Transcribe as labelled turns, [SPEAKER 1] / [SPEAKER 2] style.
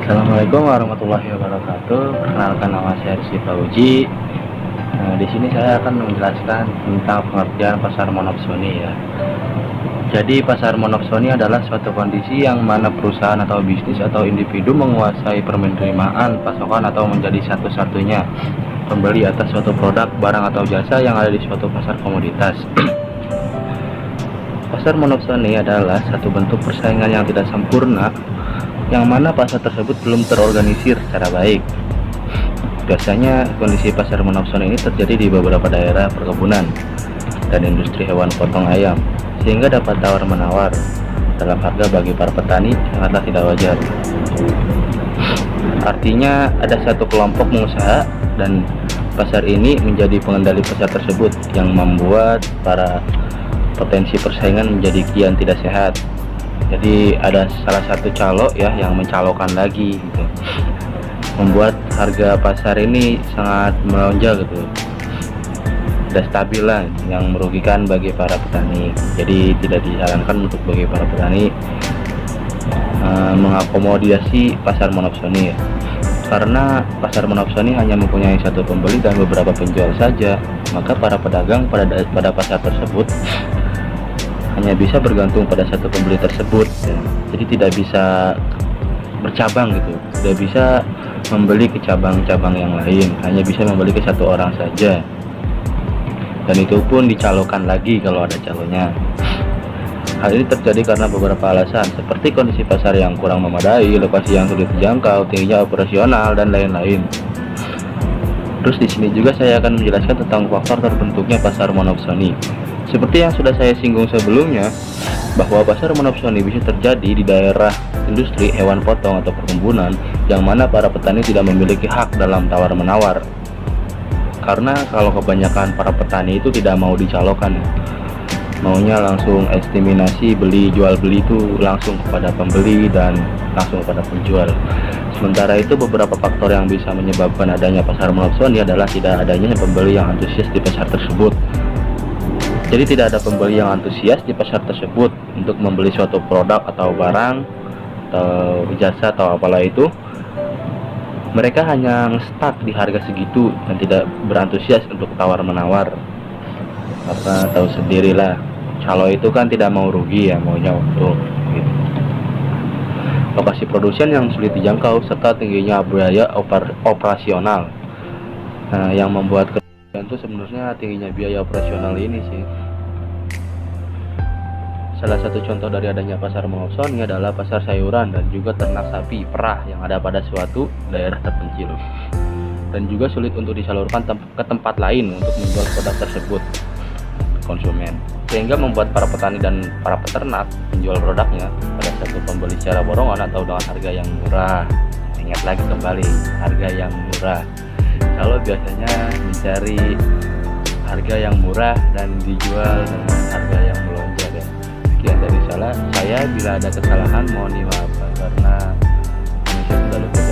[SPEAKER 1] Assalamualaikum warahmatullahi wabarakatuh. Perkenalkan, nama saya Rizky Fauji. Di sini saya akan menjelaskan tentang pengertian pasar monopsoni ya. Jadi pasar monopsoni adalah suatu kondisi yang mana perusahaan atau bisnis atau individu menguasai penerimaan, pasokan atau menjadi satu-satunya pembeli atas suatu produk, barang atau jasa yang ada di suatu pasar komoditas. Pasar monopsoni adalah satu bentuk persaingan yang tidak sempurna, yang mana pasar tersebut belum terorganisir secara baik. Biasanya kondisi pasar monopsoni ini terjadi di beberapa daerah perkebunan dan industri hewan potong ayam, sehingga dapat tawar-menawar dalam harga bagi para petani sangatlah tidak wajar. Artinya ada satu kelompok pengusaha dan pasar ini menjadi pengendali pasar tersebut, yang membuat para potensi persaingan menjadi kian tidak sehat. Jadi ada salah satu calo ya yang mencalonkan lagi gitu, membuat harga pasar ini sangat melonjak gitu, tidak stabil lah, yang merugikan bagi para petani. Jadi tidak disarankan untuk bagi para petani mengakomodasi pasar monopsoni ya, karena pasar monopsoni hanya mempunyai satu pembeli dan beberapa penjual saja. Maka para pedagang pada pasar tersebut hanya bisa bergantung pada satu pembeli tersebut ya. Jadi tidak bisa bercabang gitu, tidak bisa membeli ke cabang-cabang yang lain, hanya bisa membeli ke satu orang saja, dan itu pun dicalonkan lagi kalau ada calonnya. Hal ini terjadi karena beberapa alasan, seperti kondisi pasar yang kurang memadai, lokasi yang sulit dijangkau, tingginya operasional, dan lain-lain. Terus di sini juga saya akan menjelaskan tentang faktor terbentuknya pasar monopsoni. Seperti yang sudah saya singgung sebelumnya, bahwa pasar monopsoni bisa terjadi di daerah industri hewan potong atau perkebunan, yang mana para petani tidak memiliki hak dalam tawar-menawar. Karena kalau kebanyakan para petani itu tidak mau dicalonkan, maunya langsung estimasi beli jual beli itu langsung kepada pembeli dan langsung kepada penjual. Sementara itu beberapa faktor yang bisa menyebabkan adanya pasar monopsoni adalah tidak adanya pembeli yang antusias di pasar tersebut. Jadi tidak ada pembeli yang antusias di pasar tersebut untuk membeli suatu produk atau barang atau jasa atau apalah itu. Mereka hanya stuck di harga segitu dan tidak berantusias untuk tawar-menawar. Karena tahu sendirilah, calo itu kan tidak mau rugi ya, maunya untung gitu. Lokasi produksi yang sulit dijangkau serta tingginya biaya operasional. Yang membuat itu sebenarnya tingginya biaya operasional ini sih. Salah satu contoh dari adanya pasar monopsoni adalah pasar sayuran dan juga ternak sapi perah yang ada pada suatu daerah terpencil, dan juga sulit untuk disalurkan ke tempat lain untuk menjual produk tersebut konsumen, sehingga membuat para petani dan para peternak menjual produknya pada satu pembeli secara borongan atau dengan harga yang murah. Ingat lagi kembali, harga yang murah. Kalau biasanya mencari harga yang murah dan dijual dengan harga yang melonjak ya. Sekian dari saya, bila ada kesalahan mohon dimaafkan karena Indonesia sudah lebih